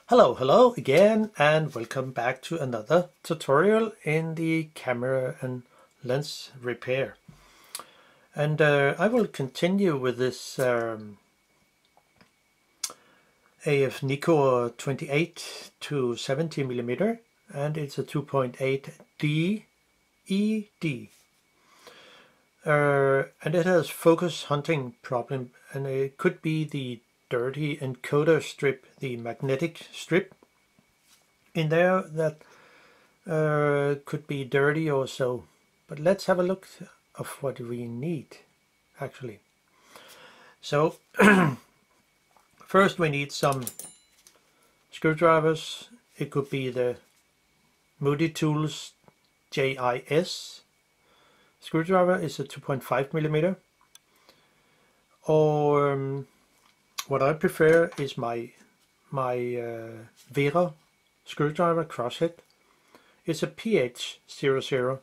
Hello again, and welcome back to another tutorial in the camera and lens repair. And I will continue with this AF NIKKOR 28 to 70 millimeter, and it's a 2.8 D ED. And it has focus hunting problem, and it could be the dirty encoder strip, the magnetic strip in there that could be dirty or so. But let's have a look of what we need actually. So first we need some screwdrivers. It could be the Moody Tools JIS screwdriver. Is a 2.5 millimeter, or what I prefer is my Vera screwdriver crosshead. It's a PH00,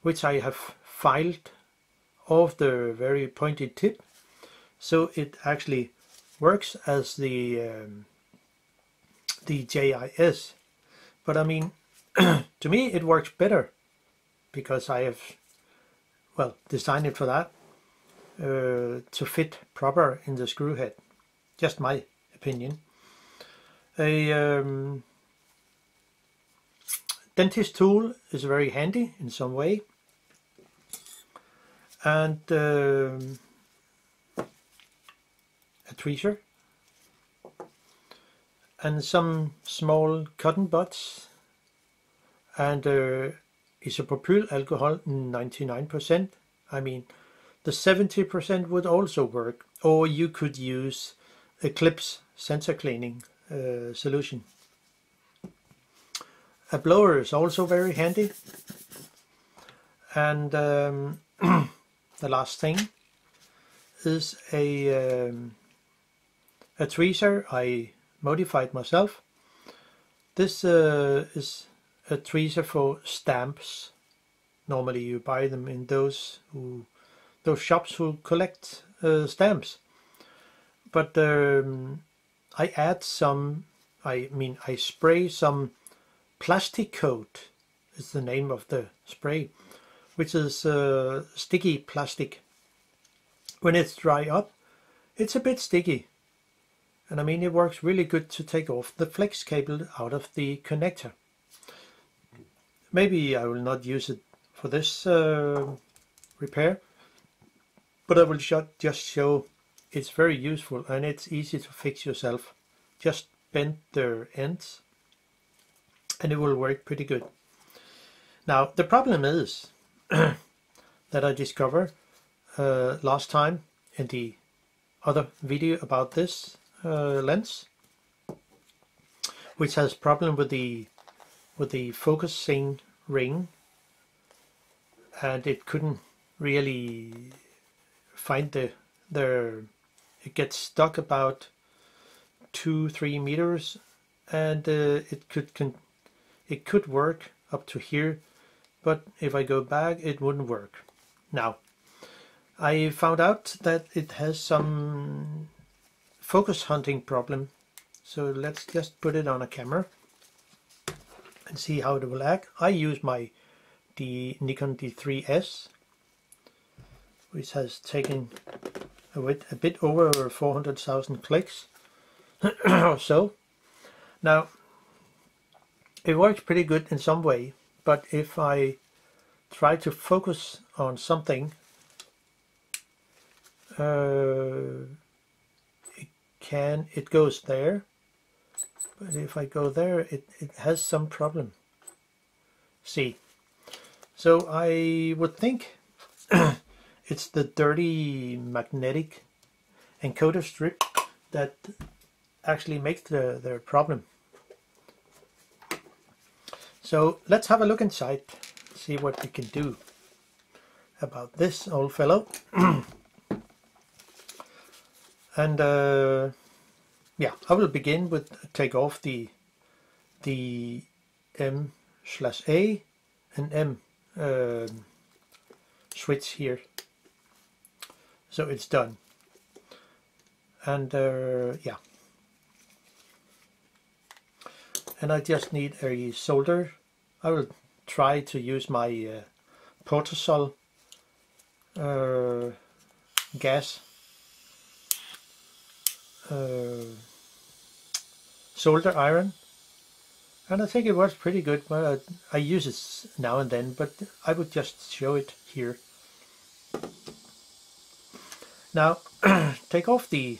which I have filed off the very pointed tip, so it actually works as the JIS. But I mean, to me it works better because I have, well, designed it for that, to fit proper in the screw head. Just my opinion. A dentist tool is very handy in some way, and a tweezer, and some small cotton buds, and isopropylalcohol 99%. I mean, the 70% would also work, or you could use Eclipse sensor cleaning solution. A blower is also very handy, and the last thing is a tweezer I modified myself. This is a tweezer for stamps. Normally you buy them in those shops who collect stamps. But I add some, I spray some plastic coat, is the name of the spray, which is sticky plastic. When it's dry up, it's a bit sticky. And I mean, it works really good to take off the flex cable out of the connector. Maybe I will not use it for this repair, but I will just show it's very useful, and it's easy to fix yourself. Just bend the ends and it will work pretty good. Now the problem is that I discovered last time in the other video about this lens, which has problem with the focusing ring, and it couldn't really find the it gets stuck about 2-3 meters, and it could work up to here, but if I go back it wouldn't work. Now I found out that it has some focus hunting problem, so let's just put it on a camera and see how it will act. I use my Nikon D3S, which has taken a bit over 400,000 clicks or so. Now it works pretty good in some way, but if I try to focus on something, it goes there, but if I go there it has some problem. See, so I would think it's the dirty magnetic encoder strip that actually makes the problem. So let's have a look inside, see what we can do about this old fellow. And yeah, I will begin with take off the M/A and M switch here. So it's done. And yeah, and I just need a solder. I will try to use my Portasol gas solder iron, and I think it works pretty good. Well, I use it now and then, but I would just show it here. Now take off the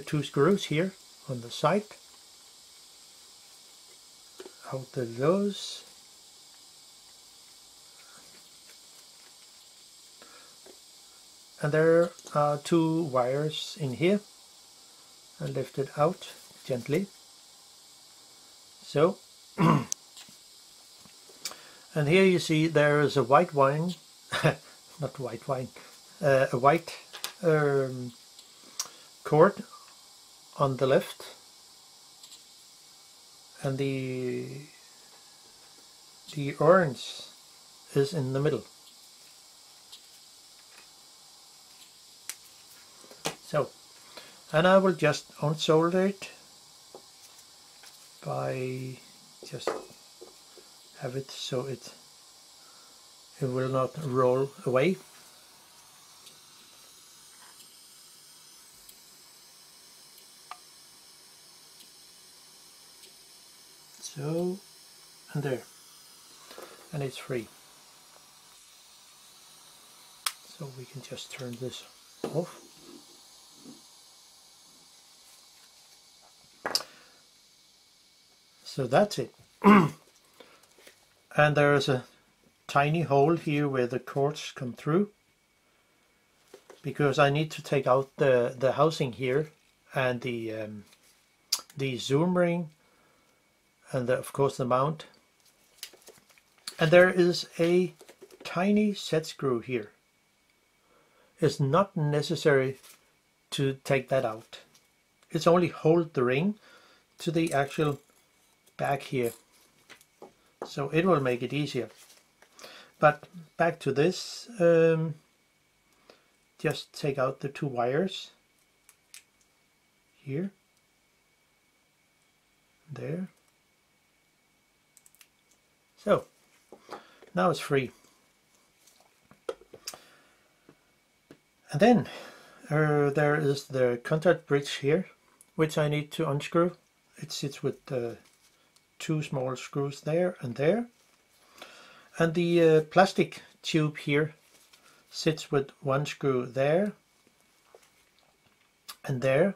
two screws here on the side. Out of those. And there are two wires in here. I lift it out gently. So, and here you see there is a white wine, not white wine, a white cord on the left, and the orange is in the middle. So, and I will just unsolder it by just have it so it will not roll away. So, and there, and it's free. So we can just turn this off. So that's it. And there is a tiny hole here where the cords come through, because I need to take out the housing here and the zoom ring and of course the mount. And there is a tiny set screw here. It's not necessary to take that out. It's only hold the ring to the actual back here, so it will make it easier. But back to this, just take out the two wires here, there. So now it's free. And then there is the contact bridge here, which I need to unscrew. It sits with two small screws there and there. And the plastic tube here sits with one screw there and there.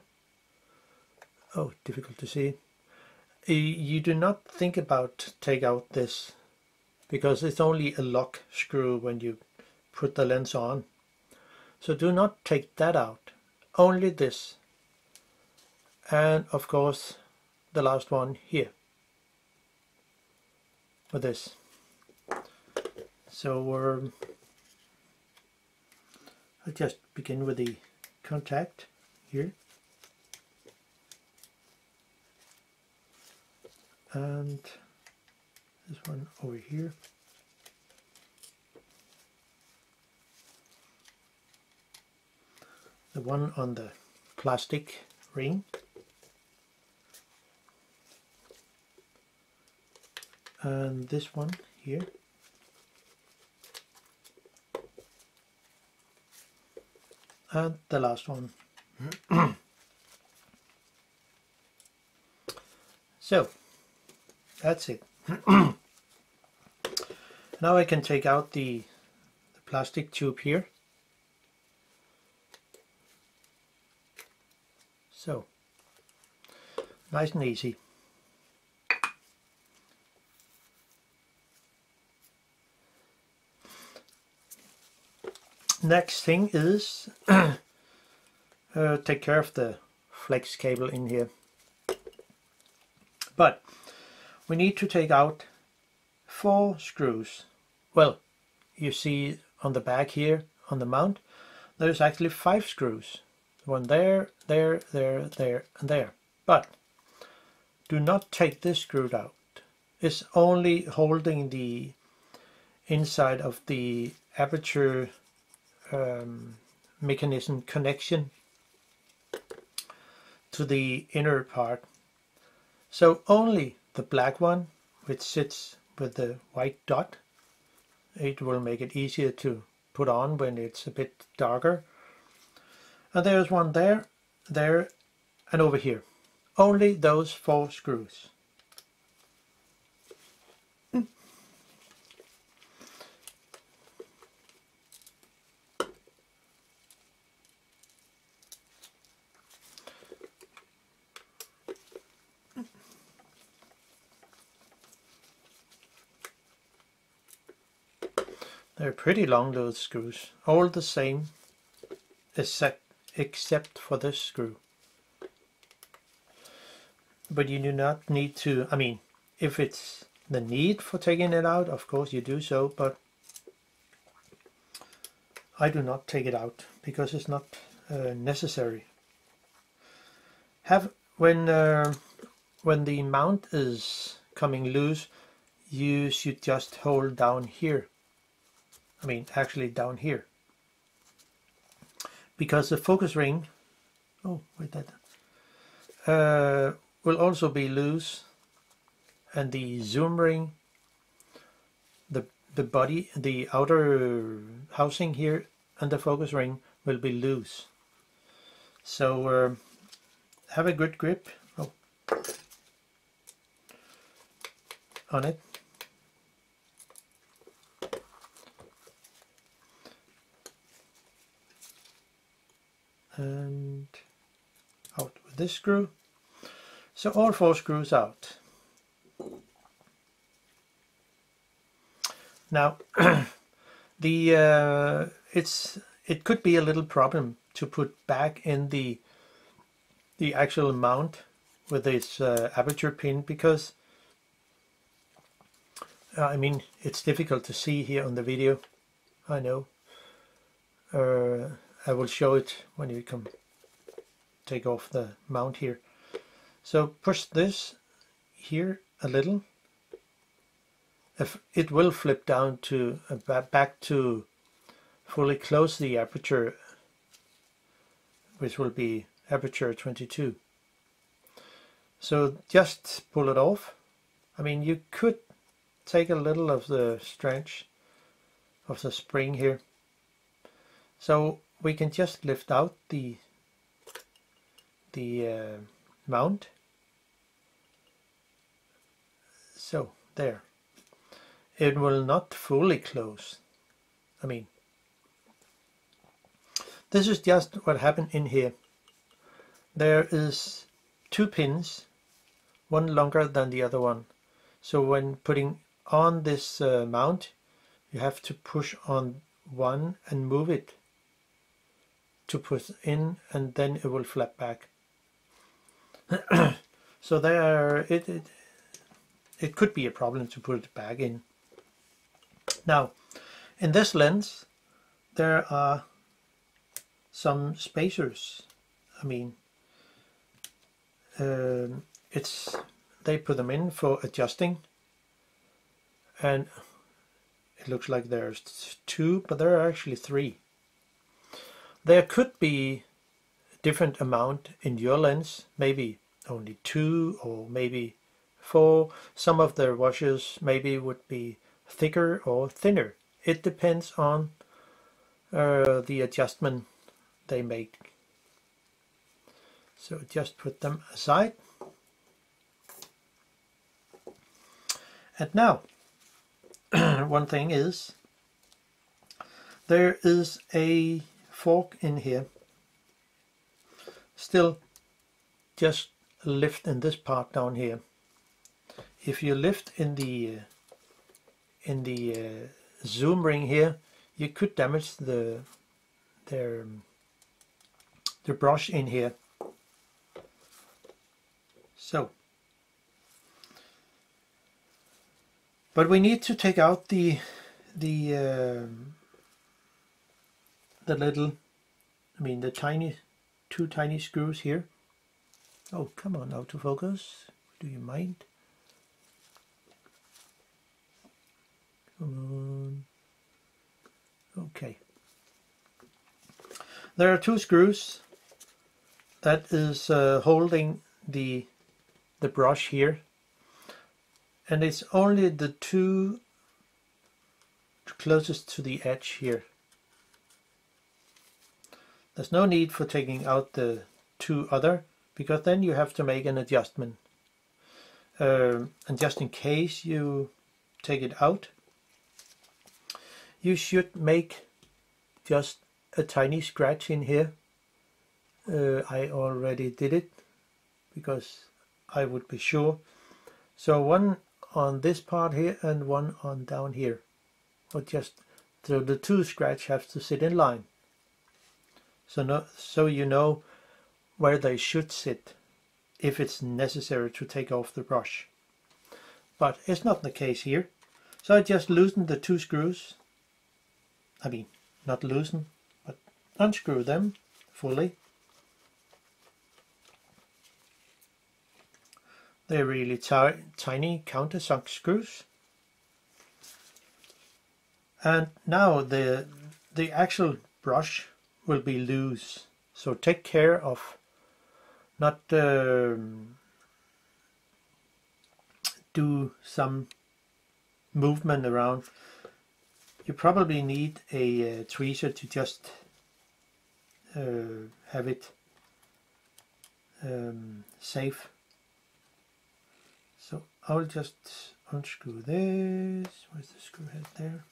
Oh, difficult to see. You do not think about take out this, because it's only a lock screw when you put the lens on. So do not take that out, only this. And of course the last one here for this. So I'll just begin with the contact here. And this one over here. The one on the plastic ring. And this one here. And the last one. So that's it. Now I can take out the plastic tube here. So nice and easy. Next thing is take care of the flex cable in here. But we need to take out 4 screws. Well, you see on the back here on the mount, there's actually 5 screws. One there, there, there, there, and there. But do not take this screw out. It's only holding the inside of the aperture mechanism connection to the inner part. So only the black one, which sits with the white dot, it will make it easier to put on when it's a bit darker. And there's one there, there, and over here. Only those 4 screws. They're pretty long, those screws, all the same, except for this screw. But you do not need to, I mean, if it's the need for taking it out, of course you do so, but I do not take it out because it's not necessary. When the mount is coming loose, you should just hold down here. I mean, actually down here, because the focus ring, will also be loose, and the zoom ring, the body, the outer housing here, and the focus ring will be loose. So have a good grip on it. And out with this screw. So all 4 screws out. Now it could be a little problem to put back in the actual mount with this aperture pin, because I mean, it's difficult to see here on the video, I know. I will show it when you come take off the mount here. So push this here a little. If it will flip down to back to fully close the aperture, which will be aperture 22. So just pull it off. I mean, you could take a little of the stretch of the spring here. So we can just lift out the mount. So there. It will not fully close. I mean, this is just what happened in here. There is 2 pins, one longer than the other one. So when putting on this mount, you have to push on one and move it to push in, and then it will flap back. So there, it could be a problem to put it back in. Now, in this lens, there are some spacers. I mean, they put them in for adjusting, and it looks like there's 2, but there are actually 3. There could be a different amount in your lens, maybe only 2 or maybe 4. Some of the washers maybe would be thicker or thinner. It depends on the adjustment they make. So just put them aside. And now, one thing is, there is a fork in here. Still, just lift in this part down here. If you lift in the zoom ring here, you could damage the brush in here. So, but we need to take out the little, I mean the tiny, 2 tiny screws here. Oh, come on, autofocus. Do you mind? Come on. Okay. There are 2 screws that is holding the the brush here, and it's only the two closest to the edge here. There's no need for taking out the two other, because then you have to make an adjustment. And just in case you take it out, you should make just a tiny scratch in here. I already did it because I would be sure. So one on this part here and one on down here. Or just so the two scratch have to sit in line. So you know where they should sit if it's necessary to take off the brush. But it's not the case here. So I just loosen the two screws. I mean, not loosen, but unscrew them fully. They're really tiny countersunk screws. And now the actual brush will be loose. So take care of not do some movement around. You probably need a tweezer to just have it safe. So I'll just unscrew this. Where's the screw head there?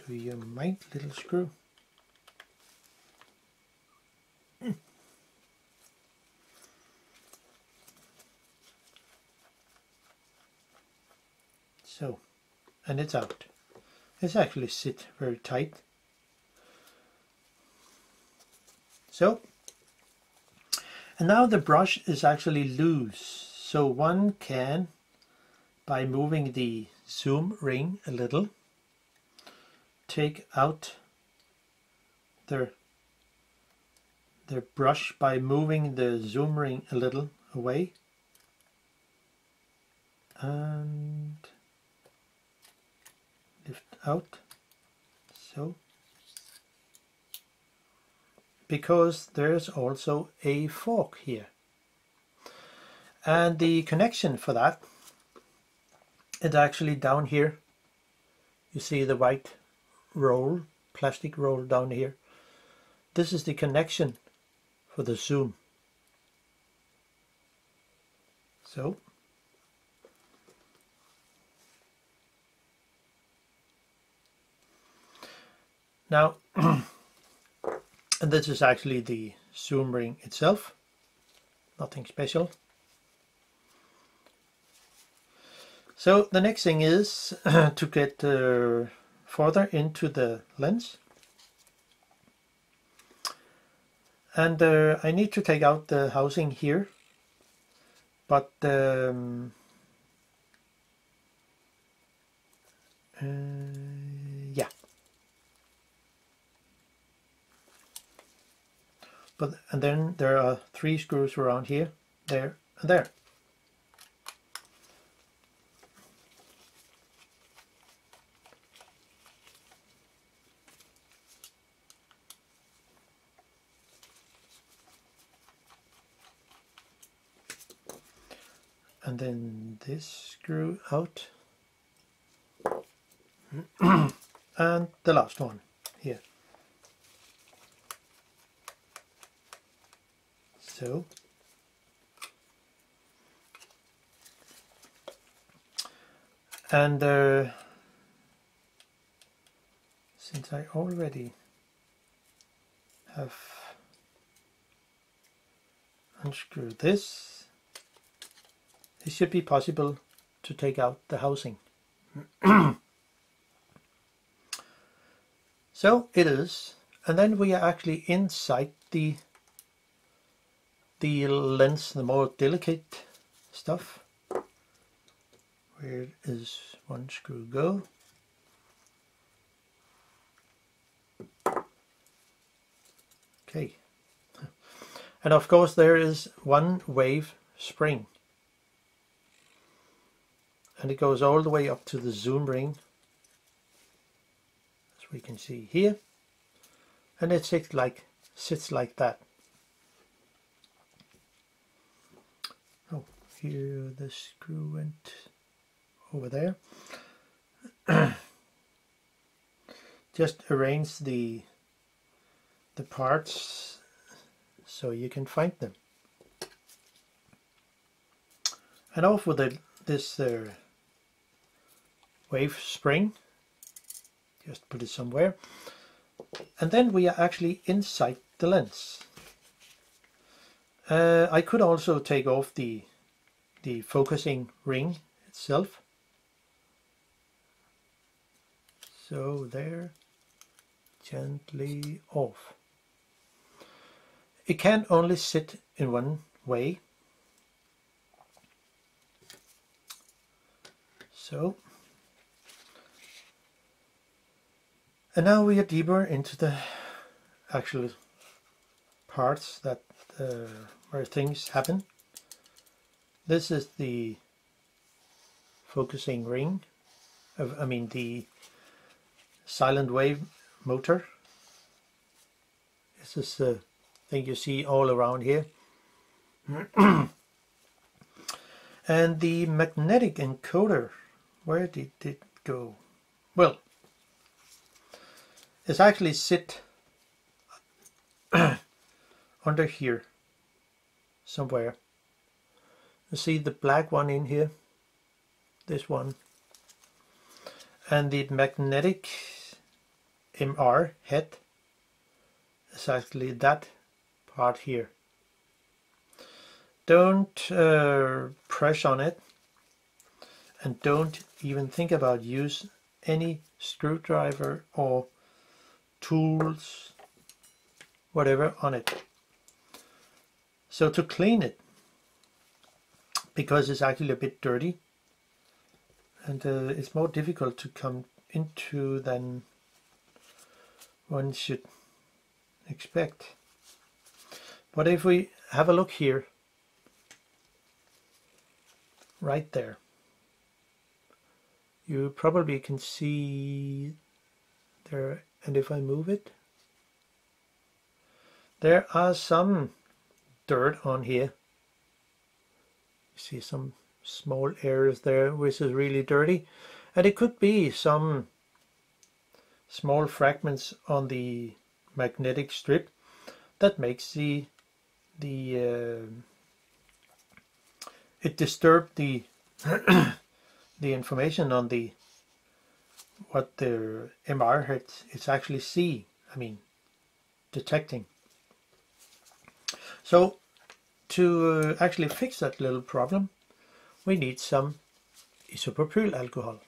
Do you mind, little screw? So, and it's out. It's actually sit very tight. So, and now the brush is actually loose. So one can, by moving the zoom ring a little, take out the brush by moving the zoom ring a little away, and lift out, so, because there's also a fork here, and the connection for that is actually down here. You see the white roll, plastic roll down here. This is the connection for the zoom. So now and this is actually the zoom ring itself, nothing special. So the next thing is to get further into the lens, and I need to take out the housing here, but yeah, and then there are 3 screws around here, there and there. And then this screw out, and the last one here. So, and since I already have unscrewed this, it should be possible to take out the housing. So it is, and then we are actually inside the lens, the more delicate stuff. Where is one screw go? Okay, and of course there is one wave spring, and it goes all the way up to the zoom ring, as we can see here, and it sits like sits like that. Oh, here the screw went over there. Just arrange the parts so you can find them. And off with this wave spring. Just put it somewhere. And then we are actually inside the lens. I could also take off the focusing ring itself. So there, gently off. It can only sit in one way. So, and now we are deeper into the actual parts that where things happen. This is the focusing ring, I mean the silent wave motor. This is the thing you see all around here. And the magnetic encoder, where did it go? Well, it's actually sit under here somewhere. You see the black one in here, this one, and the magnetic MR head is actually that part here. Don't press on it, and don't even think about use any screwdriver or tools, whatever, on it. So to clean it, because it's actually a bit dirty and it's more difficult to come into than one should expect. But if we have a look here, right there, you probably can see there, and if I move it, there are some dirt on here. You see some small areas there which is really dirty, and it could be some small fragments on the magnetic strip that makes it disturbed the the information on the what the MR head is actually detecting. So to actually fix that little problem, we need some isopropylalcohol,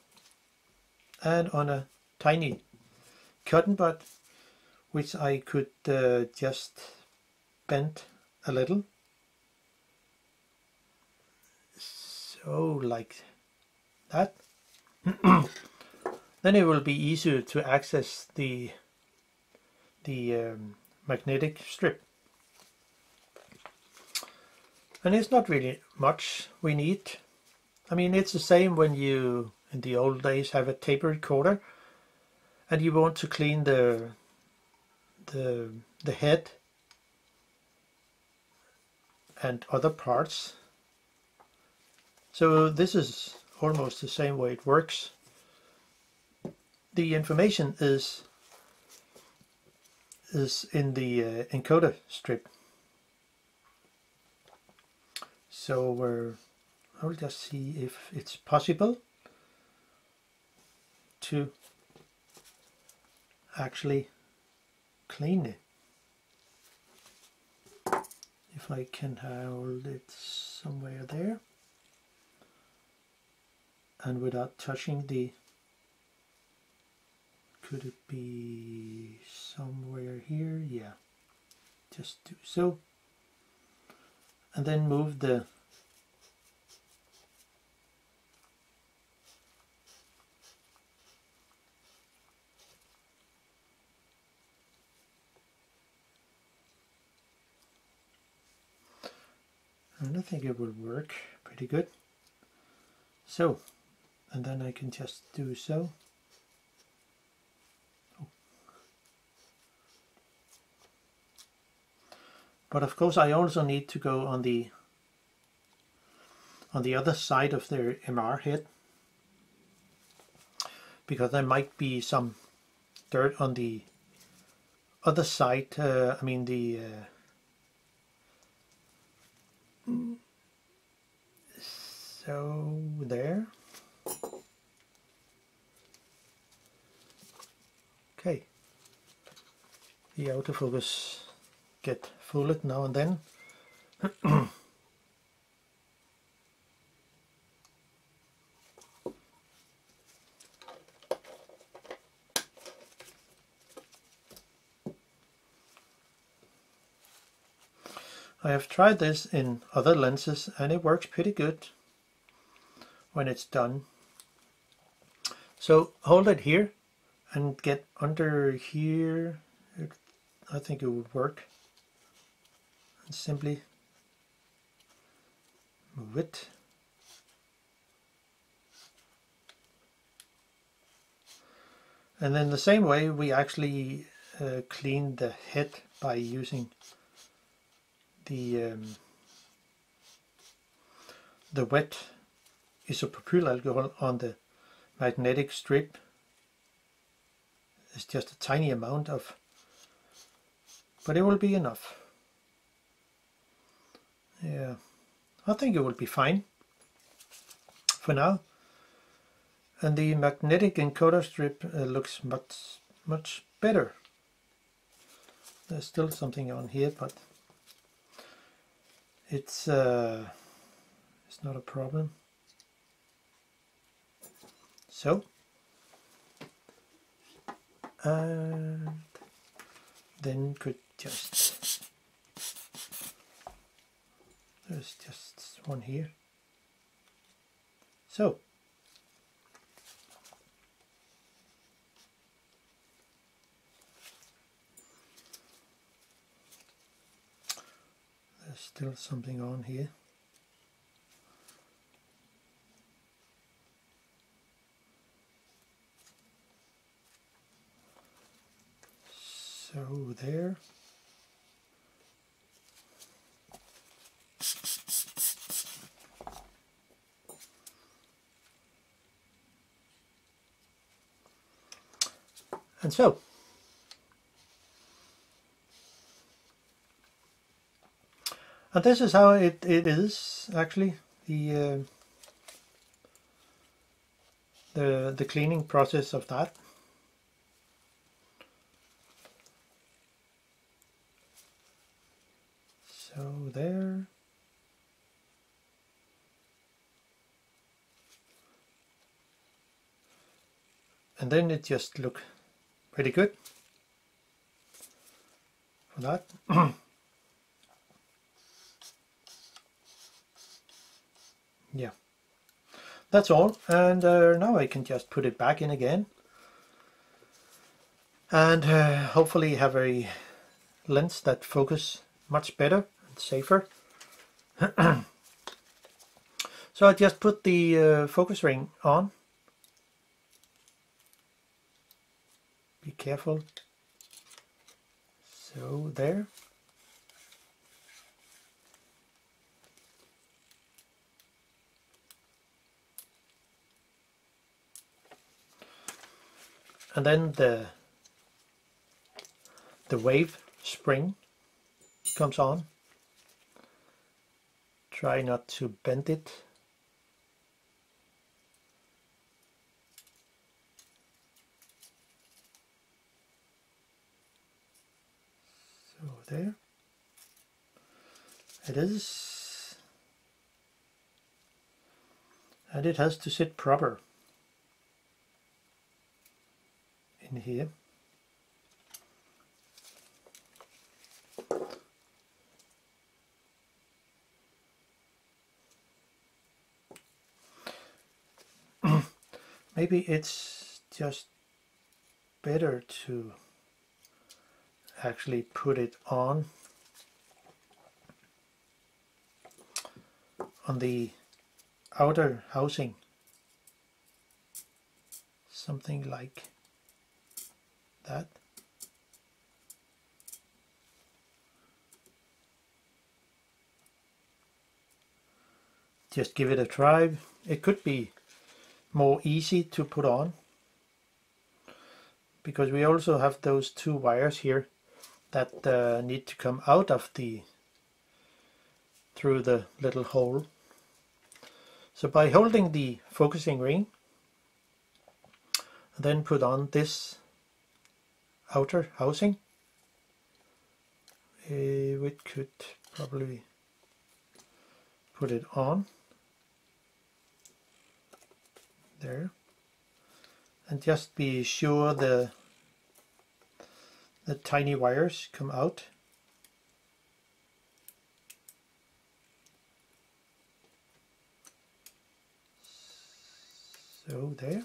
and on a tiny cotton bud, which I could just bend a little, so like that. Then it will be easier to access the magnetic strip. And it's not really much we need. I mean, it's the same when you, in the old days, have a tape recorder and you want to clean the head and other parts. So this is almost the same way it works. The information is in the encoder strip. So I'll just see if it's possible to actually clean it. If I can hold it somewhere there and without touching the, could it be somewhere here? Yeah, just do so. And then move the and I think it will work pretty good. So, and then I can just do so. Oh. But of course I also need to go on the other side of the MR head, because there might be some dirt on the other side, I mean the so there. Okay, the autofocus get fooled now and then. I have tried this in other lenses and it works pretty good when it's done. So hold it here and get under here. I think it would work. And simply move it. And then the same way we actually clean the head by using the wet isopropylalcohol on the magnetic strip. It's just a tiny amount of, but it will be enough. Yeah, I think it will be fine for now. And the magnetic encoder strip looks much better. There's still something on here, but it's not a problem. So, and then could just, there's just one here. So, there's still something on here. So there. And so, and this is how it is actually, the cleaning process of that. So there. And then it just look pretty good for that. Yeah, that's all. And now I can just put it back in again and hopefully have a lens that focus much better and safer. So I just put the focus ring on. Be careful. So there. And then the wave spring comes on. Try not to bend it. So there it is. And it has to sit proper in here. Maybe it's just better to actually put it on the outer housing, something like that. just give it a try. It could be more easy to put on, because we also have those two wires here that need to come out of through the little hole. So by holding the focusing ring, then put on this outer housing, we could probably put it on there, and just be sure the tiny wires come out. So there,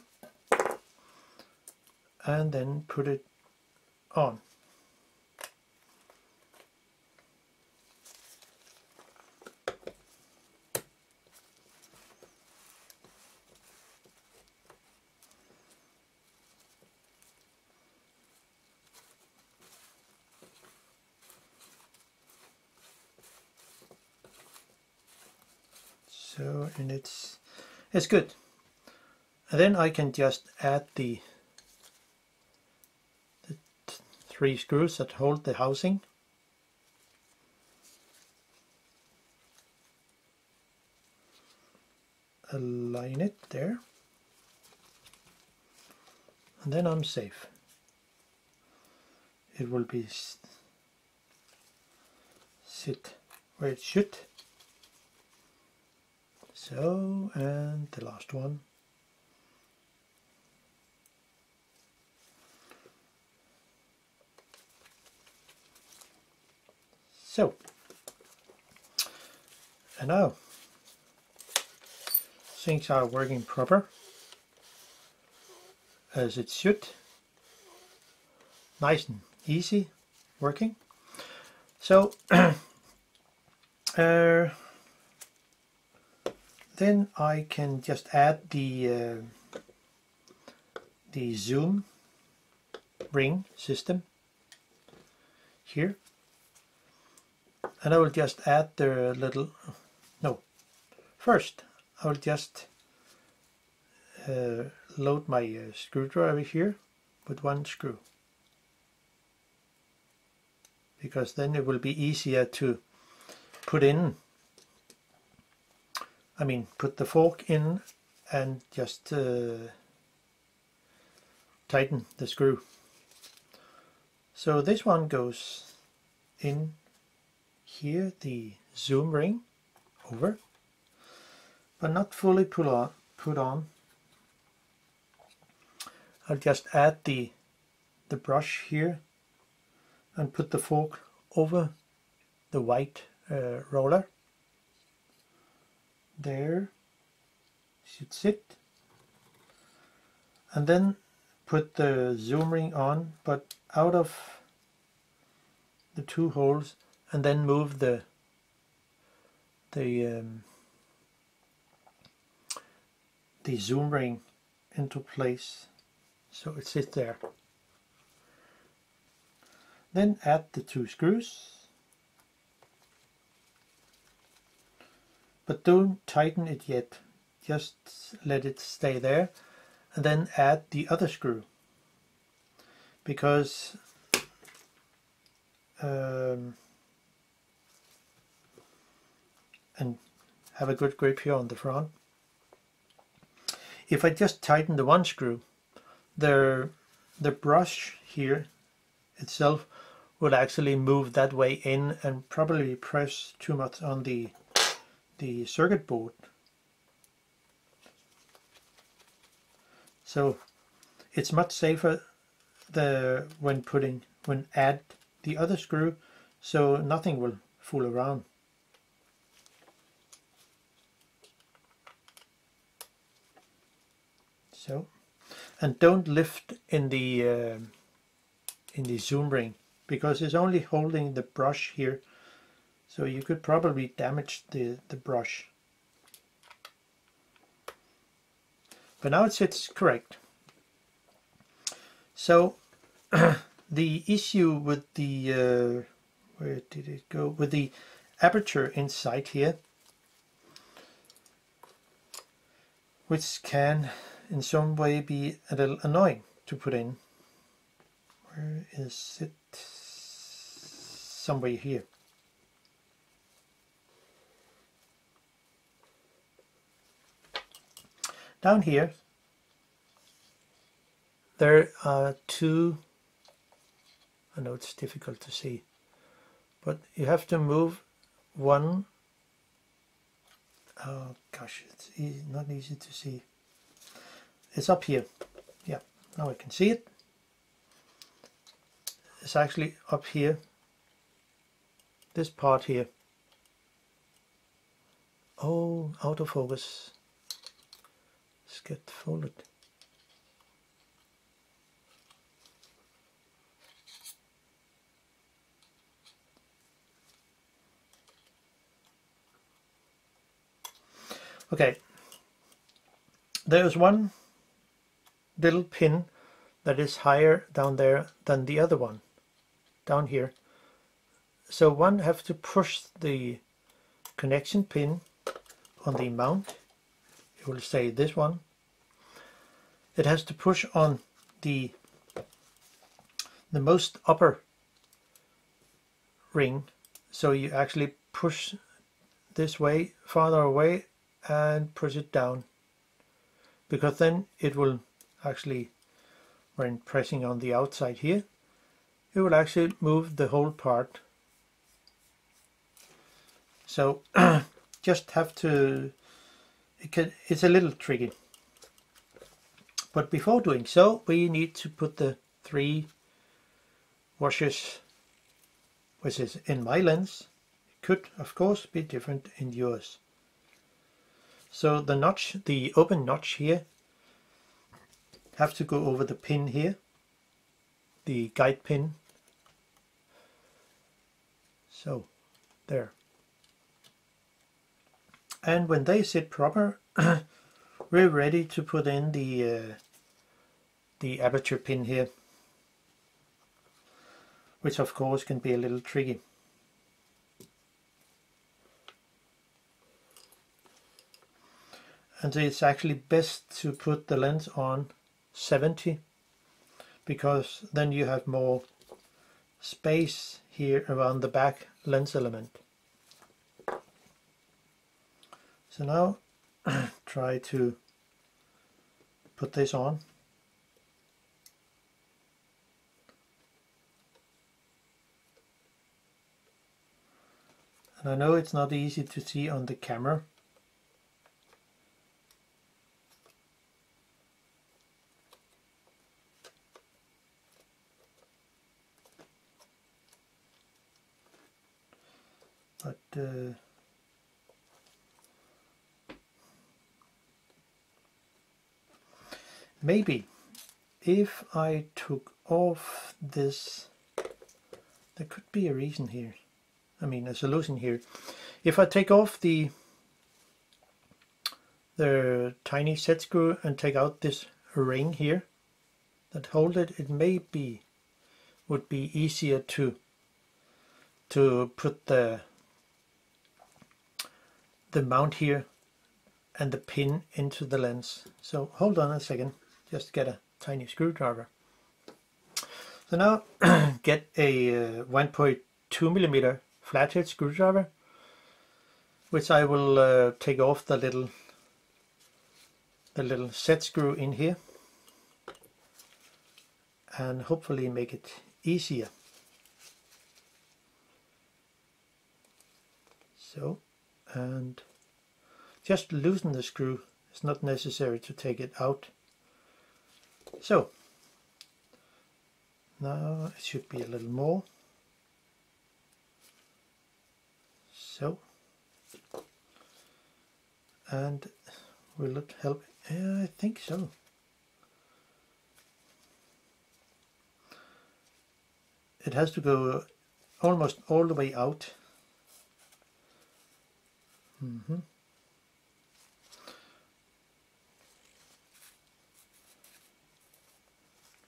and then put it on. So, and it's good. And then I can just add the 3 screws that hold the housing. Align it there. And then I'm safe. It will be sit where it should. So, and the last one. So, and now things are working proper as it should. Nice and easy working. So then I can just add the zoom ring system here. And I will just add the little, no, first I will just load my screwdriver here with 1 screw, because then it will be easier to put in, put the fork in and just tighten the screw. So this one goes in here, the zoom ring over, but not fully put on. I'll just add the brush here and put the fork over the white roller. There should sit, and then put the zoom ring on, but out of the 2 holes, and then move the zoom ring into place so it sits there. Then add the 2 screws, but don't tighten it yet, just let it stay there, and then add the other screw, because and have a good grip here on the front. If I just tighten the 1 screw, the brush here itself would actually move that way in and probably press too much on the circuit board. So it's much safer when add the other screw, so nothing will fool around. So, and don't lift in the zoom ring, because it's only holding the brush here, so you could probably damage the brush. But now it sits correct. So the issue with the where did it go, with the aperture inside here, which can in some way be a little annoying to put in. Where is it? Somewhere here. Down here there are two, I know it's difficult to see, but you have to move one. Oh gosh, it's not easy to see. It's up here. Yeah, now I can see it. It's actually up here. This part here. Oh, autofocus. Let's get folded. Okay, there's one little pin that is higher down there than the other one, down here. So one have to push the connection pin on the mount. It will say this one. It has to push on the most upper ring, so you actually push this way, farther away, and push it down, because then it will actually, when pressing on the outside here, it will actually move the whole part. So just have to, it's a little tricky. But before doing so, we need to put the 3 washers, which is in my lens. It could of course be different in yours. So the notch, the open notch here, have to go over the pin here, the guide pin. So there. And when they sit proper, we're ready to put in the aperture pin here, which of course can be a little tricky. And it's actually best to put the lens on 70, because then you have more space here around the back lens element. So now try to put this on. And I know it's not easy to see on the camera. But maybe if I took off this, there could be a reason here. I mean, a solution here. If I take off the tiny set screw and take out this ring here that hold it, it would be easier to put the mount here and the pin into the lens. So hold on a second, just get a tiny screwdriver. So now get a 1.2mm flathead screwdriver, which I will take off the little set screw in here and hopefully make it easier. So, and just loosen the screw. It's not necessary to take it out. So now it should be a little more. So, and will it help? Yeah, I think so. It has to go almost all the way out.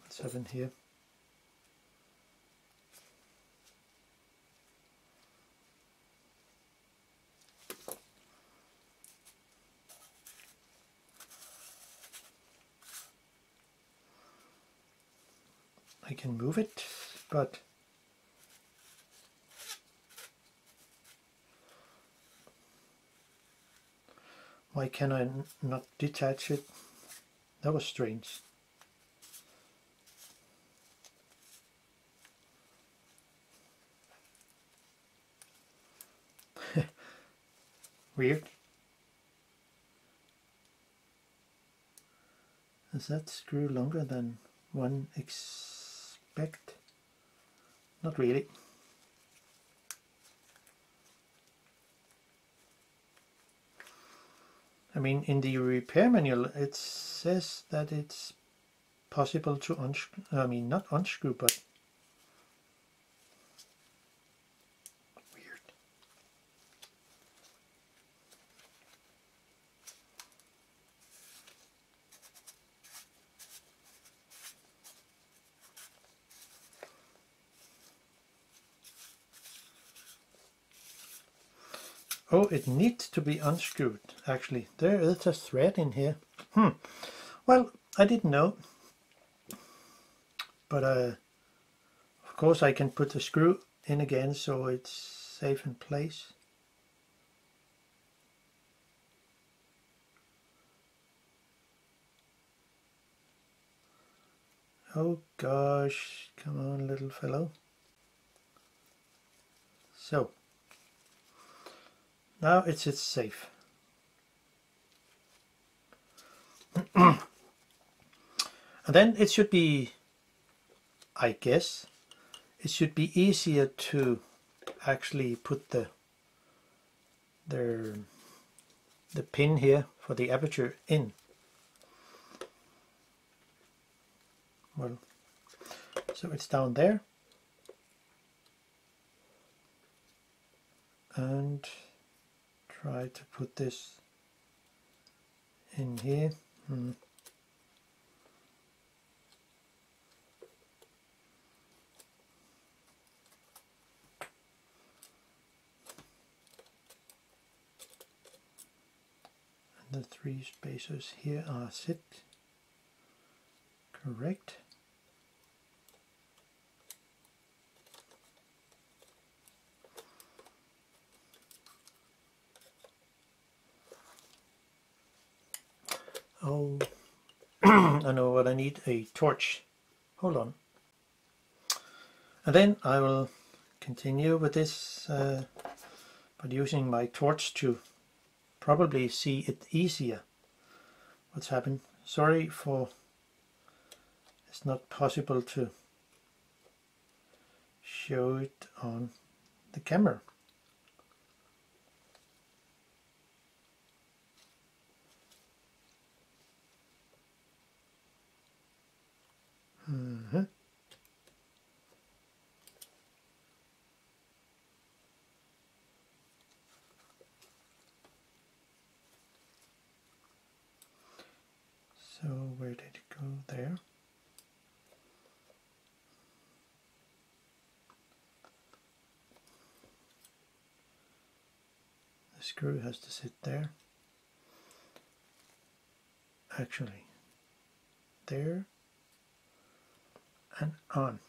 Let's have in here. I can move it, but why can I not detach it? That was strange. Weird. Is that screw longer than one expect? Not really. I mean, in the repair manual it says that it's possible to unscrew, I mean not unscrew, but weird. Oh, it needs to be unscrewed, actually. There is a thread in here. Well, I didn't know. But of course I can put the screw in again so it's safe in place. Oh gosh, come on little fellow. So, now it sits safe. And then it should be, I guess, it should be easier to actually put the pin here for the aperture in. Well, so it's down there. And try to put this in here. The three spacers here are set correct. Oh, I know what I need, a torch. Hold on. And then I will continue with this by using my torch to probably see it easier what's happened. Sorry for it's not possible to show it on the camera. So where did it go? There. The screw has to sit there. Actually, there and on.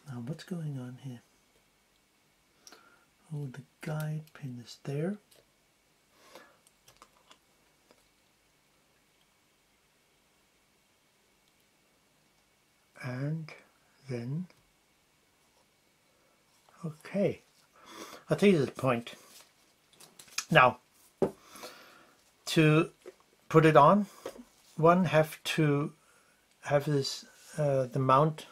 Now what's going on here? Oh, the guide pin is there. And then, okay, I'll tell you the point. Now, to put it on, one have to have this the mount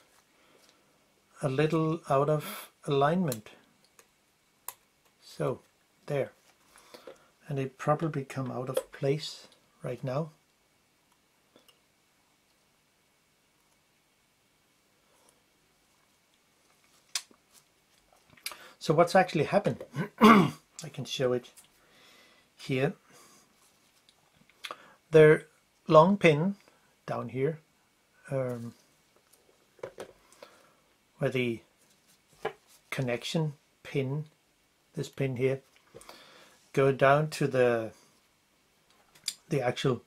a little out of alignment. So there, and it probably come out of place right now. So what's actually happened? I can show it here. The long pin down here, where the connection pin, this pin here, go down to the actual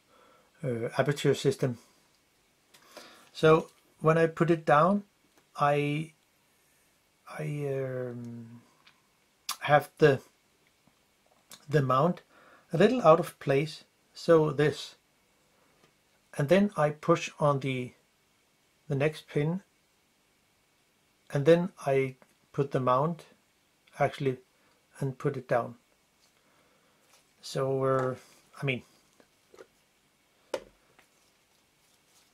aperture system. So when I put it down, I have the mount a little out of place, so this, and then I push on the next pin, and then I put the mount actually and put it down. So I mean,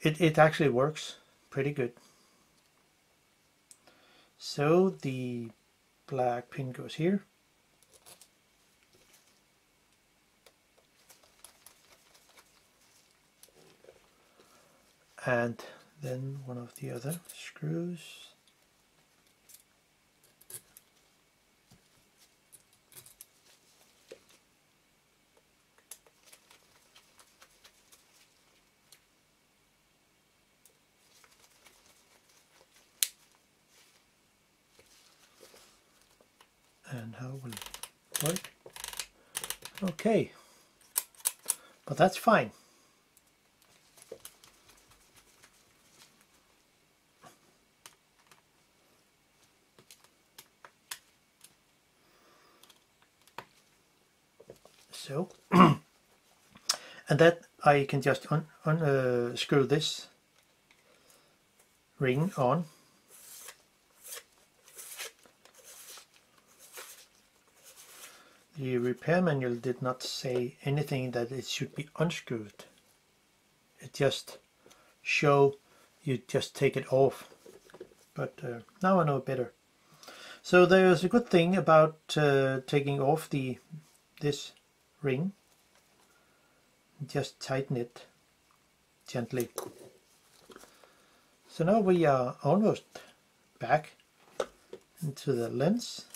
it actually works pretty good. So the black pin goes here, and then one of the other screws and how will it work? Okay, but that's fine. So, and that I can just screw this ring on. The repair manual did not say anything that it should be unscrewed. It just show you just take it off. But now I know better. So there's a good thing about taking off this ring. Just tighten it gently. So now we are almost back into the lens.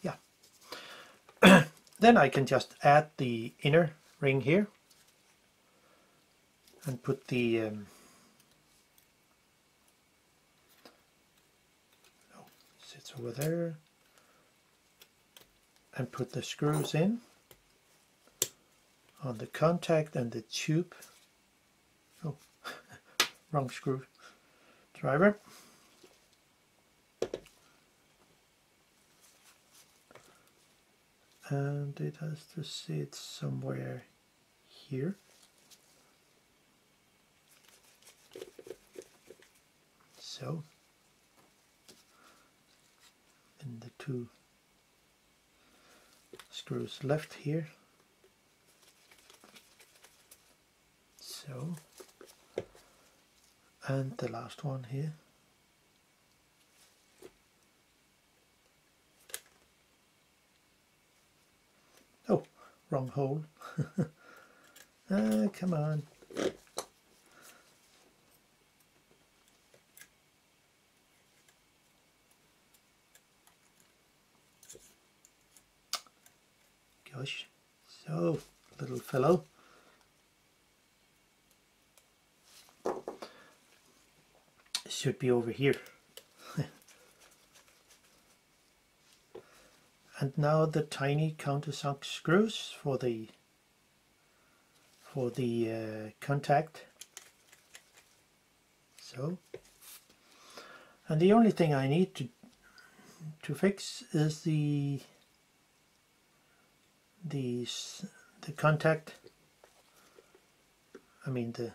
Yeah. Then I can just add the inner ring here and put the sits over there, and put the screws in on the contact and the tube. Oh, wrong screw driver. And it has to sit somewhere here. So, and the two screws left here. So, and the last one here. Oh, wrong hole. Come on. Gosh, so little fellow. Should be over here. And now the tiny countersunk screws for the contact. So, and the only thing I need to fix is the contact. I mean the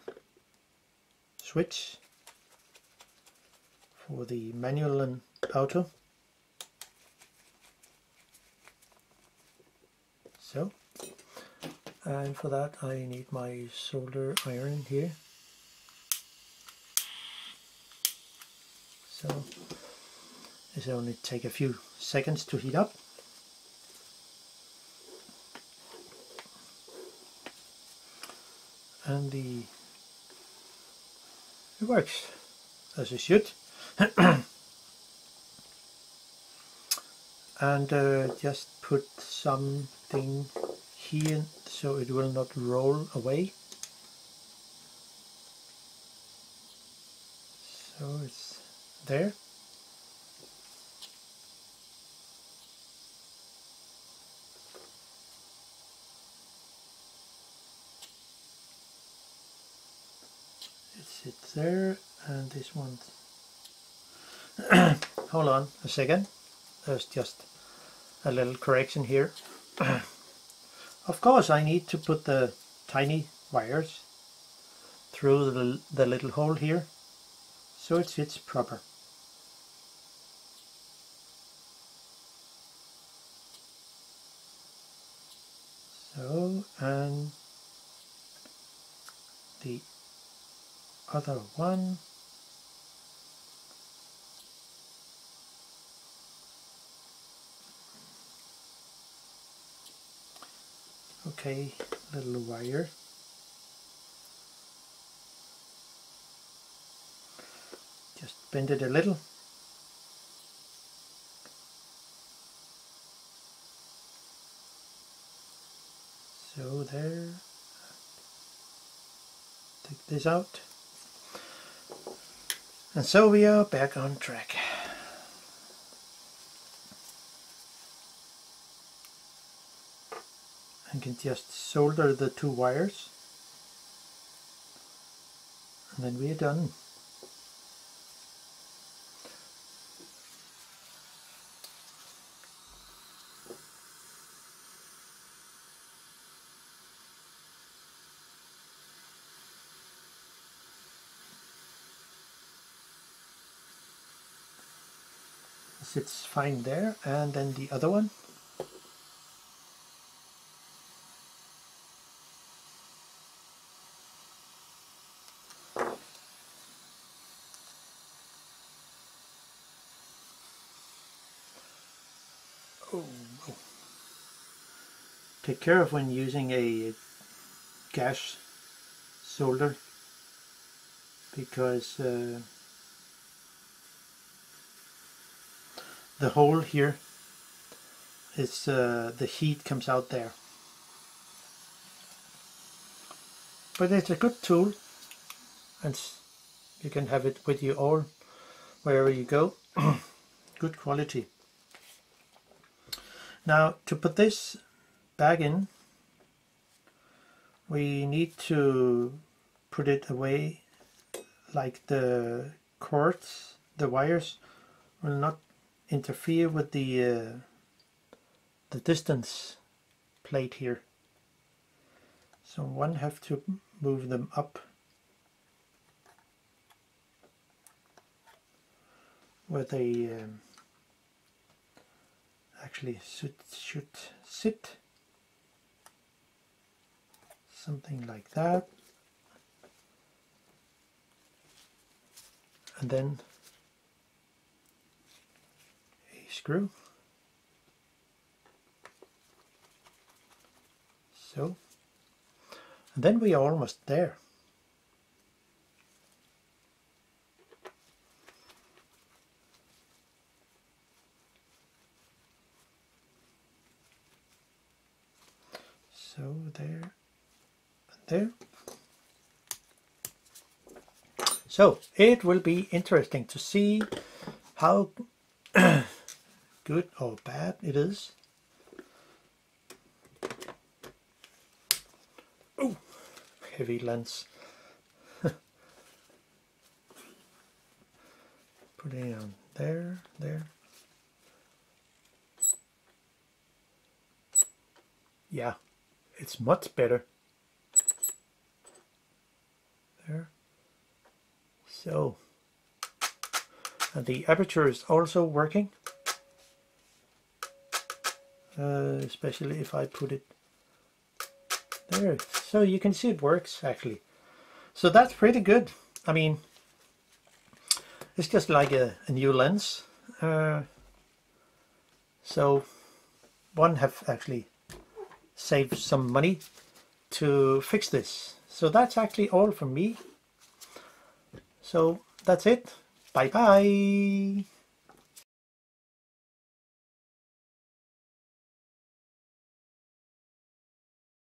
switch for the manual and auto. So, and for that I need my solder iron here. So this only take a few seconds to heat up. And it works as it should. And just put something here so it will not roll away. So it's there. It sits there, and this one. Hold on a second. There's just a little correction here. Of course I need to put the tiny wires through the little hole here so it fits proper. So, and the other one. Okay, little wire. Just bend it a little. So there. Take this out. And so we are back on track. I can just solder the two wires, and then we are done. Sits fine there, and then the other one. Oh. Take care of when using a gas solder, because the hole here is the heat comes out there. But it's a good tool, and you can have it with you all wherever you go. Good quality. Now to put this back in, we need to put it away like the cords, the wires will not interfere with the distance plate here. So one have to move them up where they actually should sit, something like that, and then a screw, so, and then we are almost there. So there and there. So it will be interesting to see how good or bad it is. Oh, heavy lens. Put it on there, there. Yeah, it's much better. There. So, and the aperture is also working, especially if I put it there. So you can see it works actually. So that's pretty good. I mean, it's just like a new lens. So one have actually saved some money to fix this. So that's actually all from me. So that's it. Bye bye.